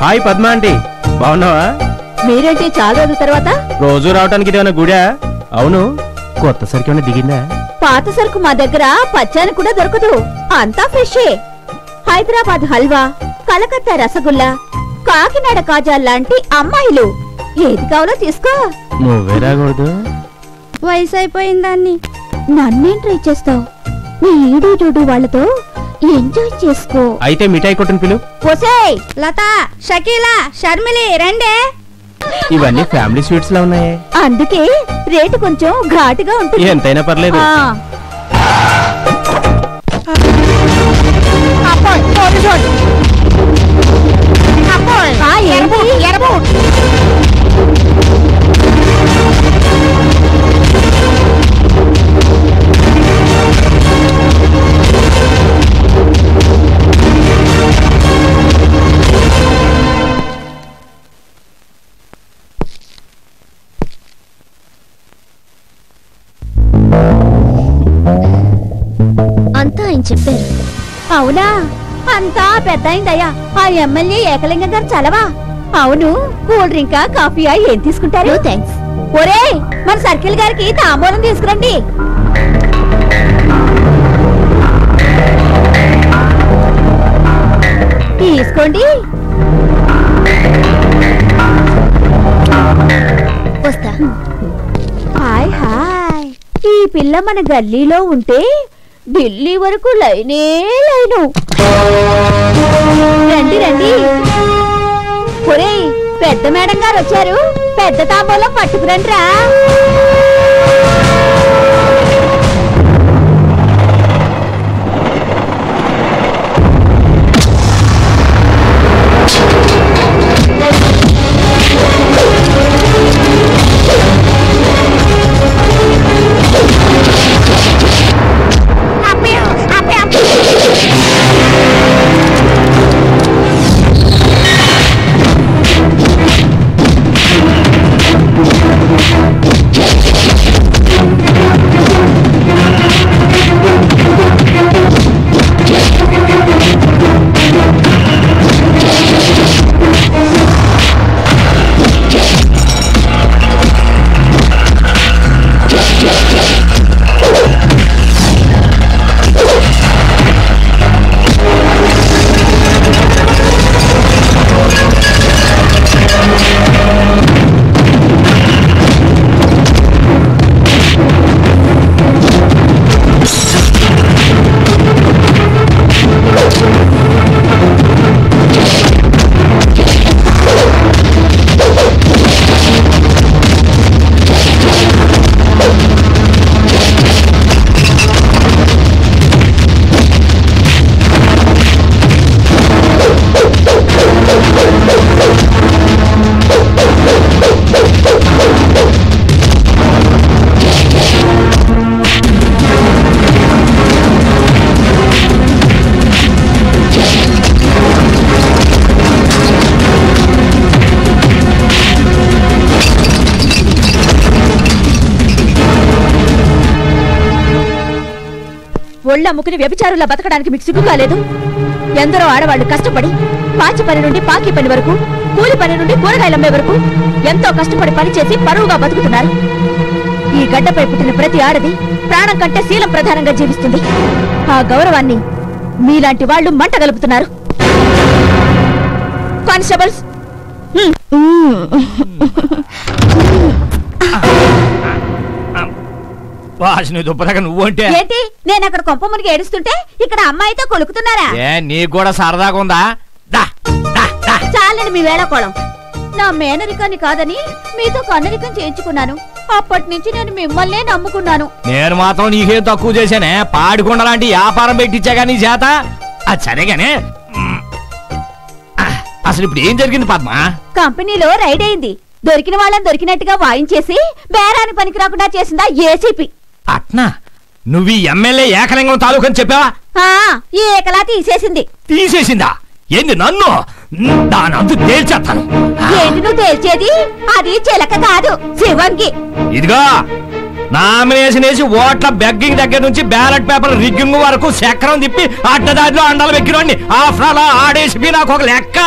Hi Padma aunty, బాగున్నావా? మీరేంటి చాలా రోజుల తర్వాత? రోజు రావడానికి ఇదేమన్నా గుడా? అవును, కొత్త సరికి ఏమైనా దిగిందా? పాత సరుకు మా దగ్గర పచ్చాని కూడా దొరకదు, అంతా ఫ్రెషే. హైదరాబాద్ హల్వా, కలకత్తా రసగుల్లా, కాకినాడ కాజా లాంటి అమ్మాయిలు ఏది కావాలో తీసుకో. నువ్వే రాకూడదు, వయసు అయిపోయిందాన్ని. నన్నేం ట్రై చేస్తావు? నీ ఈడు జోడు వాళ్ళతో ఎంజాయ్ చేసుకో. అయితే మిఠాయి కొట్టుని పిలు. ఒసేయ్ లత, షకీలా, షర్మిలి రండే. ఇవన్నీ ఫ్యామిలీ స్వీట్స్ లా ఉన్నాయి, అందుకే రేటు కొంచెం ఘాటుగా ఉంటుంది. ఎంతైనా పర్లేదు. అంతా ఆయన చెప్పారు. అవునా? అంతా పెద్ద అయిందయ్యా. ఆ ఎమ్మెల్యే ఏకలింగం గారు చలవా? అవును, కూల్ డ్రింకా కాఫీయా ఏం తీసుకుంటారు? థ్యాంక్స్. ఒరే, మన సర్కిల్ గారికి తాంబూలం తీసుకురండి. తీసుకోండి. వస్తా. Hi hi. ఈ పిల్ల మన గల్లీలో ఉంటే ఢిల్లీ వరకు లైనే లైను. రండి రండి. ఒరేయ్, పెద్ద మేడం గారు వచ్చారు, పెద్ద తాంబూలం పట్టుకురండిరా. ఒళ్ళు అమ్ముకుని వ్యభిచారులా బతకడానికి మీకు సిగ్గు కాలేదు? ఎందరో ఆడవాళ్లు కష్టపడి పాచి పని నుండి పాకి పని వరకు, కూలి పని నుండి కూరగాయలమ్మే వరకు ఎంతో కష్టపడి పనిచేసి పరువుగా బతుకుతున్నారు. ఈ గడ్డపై పుట్టిన ప్రతి ఆడది ప్రాణం కంటే శీలం ప్రధానంగా జీవిస్తుంది. ఆ గౌరవాన్ని మీలాంటి వాళ్ళు మంట గలుపుతున్నారు. కానిస్టేబుల్స్, నువ్వంటే ఏంటి? నేను అక్కడ కొంప మునిగి ఏడుస్తుంటే ఇక్కడ అమ్మాయితో కొలుకుతున్నారా? నీకు కూడా సరదాగా ఉందా? చాలండి మీ వేళకోళం. నా మేనరికాన్ని కాదని మీతో కన్నరికం చేయించుకున్నాను. అప్పటి నుంచి నేను మిమ్మల్నే నమ్ముకున్నాను. నేను మాత్రం నీకేం తక్కువ చేశానే? పాడికొండ లాంటి వ్యాపారం పెట్టించాగా నీ చేత. అది సరేగానే, అసలు ఇప్పుడు ఏం జరిగింది పద్మ? కంపెనీలో రైడ్ అయింది. దొరికిన వాళ్ళని దొరికినట్టుగా వాయించేసి బేరాని పనికి రాకుండా చేసిందా ఏసీపీ. అట్నా? నువ్వు ఈ ఎమ్మెల్యే ఏకలింగం తాలూకు అని చెప్పావా? ఈ ఏకలా తీసేసింది. తీసేసిందా? ఏంది నన్ను? దానందు తేల్చేస్తాను. ఏంటి నువ్వు తేల్చేది? అది చిలక కాదు, శివంగి. ఇదిగో నామినేషన్ వేసి ఓట్ల బెగ్గింగ్ దగ్గర నుంచి బ్యాలెట్ పేపర్ రిగ్గింగ్ వరకు చక్రం తిప్పి అడ్డదారిలో అండాలు వెక్కిరండి. ఆఫ్టర్ ఆల్ ఆడేసి నాకు ఒక లెక్క.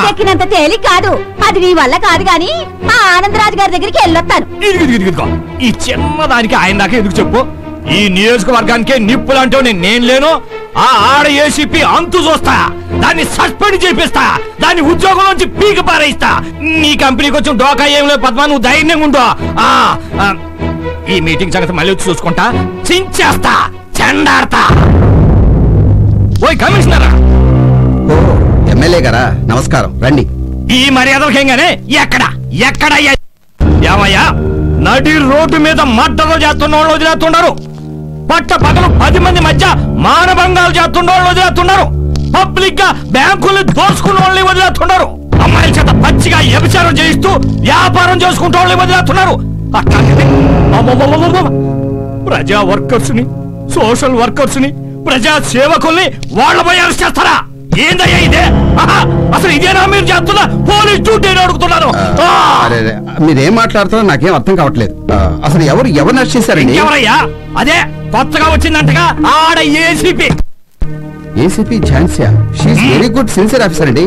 ఎక్కినంత తేలిక కాదు, అది నీ వల్ల కాదు గాని ఆ ఆనందరాజు గారి దగ్గరికి వెళ్ళొస్తాను. ఈ చిన్నదానికి ఆయన దాకా ఎందుకు చెప్పు? ఈ నియోజకవర్గానికే నిప్పులంటూ నేను లేను. ఆ ఆడ ఏసీపీ అంతు చూస్తా, దాన్ని సస్పెండ్ చేపిస్తా, దాన్ని ఉద్యోగం నుంచి పీకి పారేస్తా. నీ కంపెనీకి వచ్చిన డోకా ఏం లేదు పద్మా, నువ్వు ధైర్యంగా ఉండు. ఈ మీటింగ్ సంగతి మళ్ళీ వచ్చి చూసుకుంటా, చించేస్తా, చెండాడతా. ఓయ్ కమిషనరా! ఓ ఎమ్మెల్యే గారా, నమస్కారం, రండి. ఈ మర్యాదలకేంగానే ఎక్కడ ఏమయ్యా, నడి రోడ్డు మీద మడ్డలు చేస్తున్న వాళ్ళు వదిలేస్తున్నారు. పట్ట పగలు 10 మంది మధ్య మానభంగాలు చేస్తున్న వాళ్ళు వదిలేస్తున్నారు. పబ్లిక్ గా బ్యాంకులు దోసుకున్న వాళ్ళని వదిలేస్తున్నారు. అమ్మాయిల చేత పచ్చిగా వ్యభిచారం చేయిస్తూ వ్యాపారం చేసుకుంటూ వాళ్ళని వదిలేస్తున్నారు. అట్లాంటిది ప్రజా వర్కర్స్ ని, సోషల్ వర్కర్స్ ని, ప్రజా సేవకుల్ని వాళ్ళపై అరెస్ట్ చేస్తారా? ఏందయ్యా ఇదే? అసలు ఇదేనా మీరు చేస్తున్నా పోలీస్ డ్యూటీ అడుగుతున్నాను. మీరేం మాట్లాడుతారో నాకేం అర్థం కావట్లేదు. అసలు ఎవరు అరెస్ట్ చేశారండి? ఎవరయ్యా? అదే కొత్తగా వచ్చిందంటగా ఆడ ACP. ACP Jhansi, she is very good sincere officer అండి.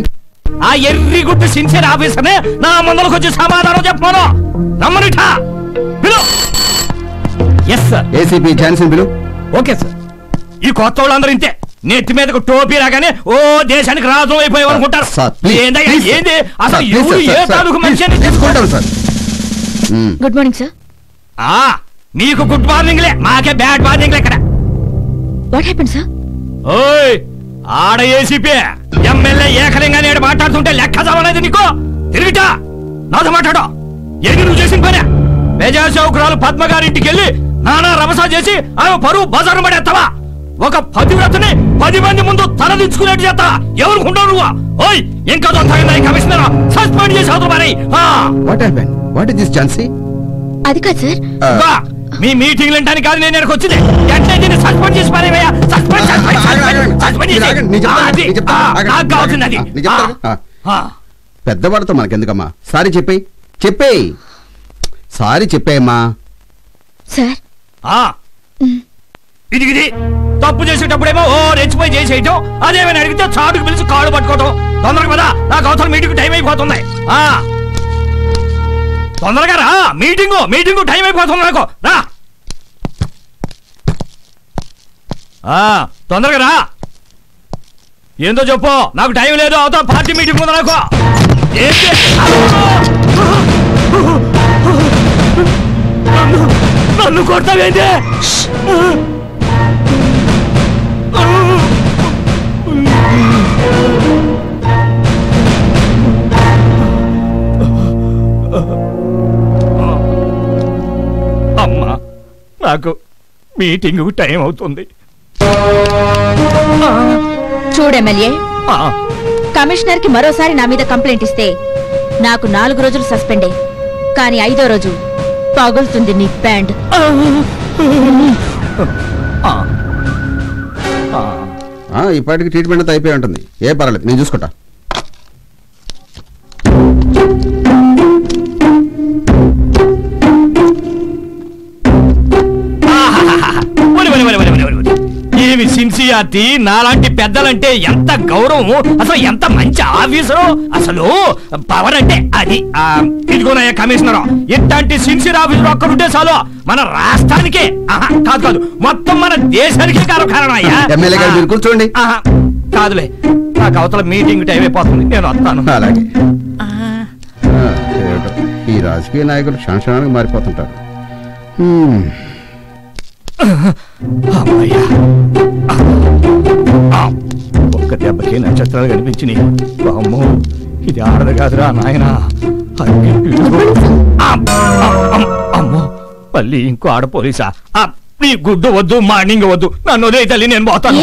ఆ ఎర్రి గుడ్ సిన్సియర్ ఆఫీసర్ నే నా ముందరకు వచ్చి సమాధానం చెప్పను. రమ్మనిఠా పిలు. Yes sir. ఏసీపీ ఝాన్సీ పిలు. Okay sir. ఈ కొత్త వాళ్ళందరూ ఇంతే, నెత్తి మీదకు టోపీ రాగానే ఓ దేశానికి రాజు అయిపోయావు అనుకుంటారు. ఏంది అసలు ఏ తాలూకు మనిషి? Good morning sir. మీకు గుడ్ మార్నింగ్ లే, మాకే బ్యాడ్ మార్నింగ్ లే. ఇక్కడ వాట్ హ్యాపెండ్ సార్? ఓయ్ ఆడ ఏసీపీ ఎమ్మెల్యే ఏకలింగా నేడు మాట్లాడుతుంటే లెక్క చదవలేదు నీకు? తిరిగిటా నాతో మాట్లాడు. ఏంటి నువ్వు చేసిన పని? ప్రజాసేవకురాలు పద్మ గారింటికి వెళ్ళి నానా రభసా చేసి ఆమె పరువు బజారు పడేస్తావా? ఒక పతివ్రతని 10 మంది ముందు తలదించుకునేట్టు చేస్తా. ఎవరుకుంటావు నువ్వు? ఓయ్ ఇంకా కమిషనర్ సస్పెండ్ చేసి అవతల మరి. What is this Jhansi? అది కాదు సార్. మీ మీటింగ్ వింటానికి కాదు నేను ఇక్కడికి వచ్చింది. వెంటనే సస్పెండ్ చేసి పారేవయ్యా. నాకు కావాల్సింది అది. పెద్దవాడితో మనకెందుకమ్మా? సారీ చెప్పేయి. సారీ చెప్పేయమ్మా. సార్ ఇది తప్పు చేసేటప్పుడేమో ఓ రెచ్చిపోయి చేసేయటం, అదేమైనా అడిగితే చాటుకు పిలిచి కాళ్ళు పట్టుకోవటం. తొందరగా కదా, నాకు అవతల మీటింగ్ టైం అయిపోతుంది. తొందరగా రా, మీటింగ్ టైం అయిపోతుంది నాకు. రా తొందరగా రా. ఏందో చెప్పు, నాకు టైం లేదు. అవతల పార్టీ మీటింగ్ ఉంది నాకు. నన్ను కొడతావేంటి? అమ్మా, నాకు మీటింగ్ టైం అవుతుంది. చూడు ఎమ్మెల్యే, కమిషనర్ కి మరోసారి నా మీద కంప్లైంట్ ఇస్తే నాకు 4 రోజులు సస్పెండే, కానీ 5వ రోజు పగులుతుంది నీ బ్యాండ్. ఇప్పటికి ట్రీట్మెంట్ అయిపోయి ఉంటుంది. ఏ పర్వాలేదు, నేను చూసుకుంటా. ఏమి సిన్సియారిటీ! నాలాంటి పెద్దలంటే ఎంత గౌరవం, అసలు ఎంత మంచి ఆఫీసరు. అసలు పవర్ అంటే అది. ఇదిగోనయ్యా కమిషనర్, ఇట్లాంటి సిన్సియర్ ఆఫీసర్ ఒక్కడుంటే చాలు మన రాష్ట్రానికే కాదు మొత్తం మన దేశానికే కారణం అయ్యా. కూర్చోండి. కాదులే, నాకు అవతల మీటింగ్ టైం అయిపోతుంది, నేను వస్తాను. అలాగే. ఈ రాజకీయ నాయకులు క్షణక్షణానికి మారిపోతుంటారు. ఒక్క దెబ్బకి నక్షత్రాలు కనిపించినాయి. అమ్మో, ఇది ఆడదు కాదురా నాయన. అమ్మో, మళ్ళీ ఇంకో ఆడ పోలీసా? నీ గుడ్డు వద్దు, మార్నింగ్ వద్దు, నన్ను వదిలే తల్లి, నేను పోతాను.